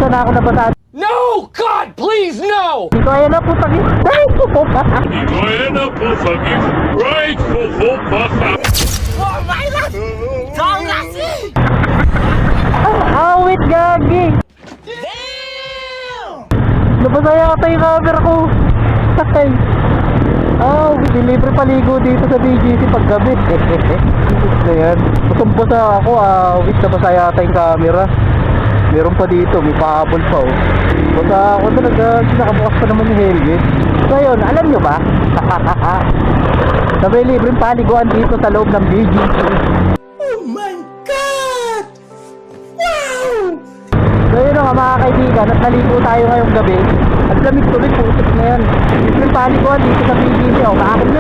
Minsan na ako nabasa. No! God, please, no! Hindi ko ayan na putang ina. Right po po pa. Oh, my God! Don't lassie! Awit gagi. Damn! Nabasa yata yung camera ko. Patay. Delivery paligo dito sa BGC paggabi. Ayan. Basang-basa ako. Awit na basa yata yung camera. Meron pa dito, may pahabol pa oh. Basta ako talaga, nakabukas pa naman yung helmet. So yun, alam nyo ba? Sabay libreng paliguan dito sa loob ng BGC. Oh my God! Wow! So yun nga mga kaibigan, at naligo tayo ngayong gabi. At lamig tuloy, putik na yan. Libreng paliguan dito sa BGC oh. Maakin nyo.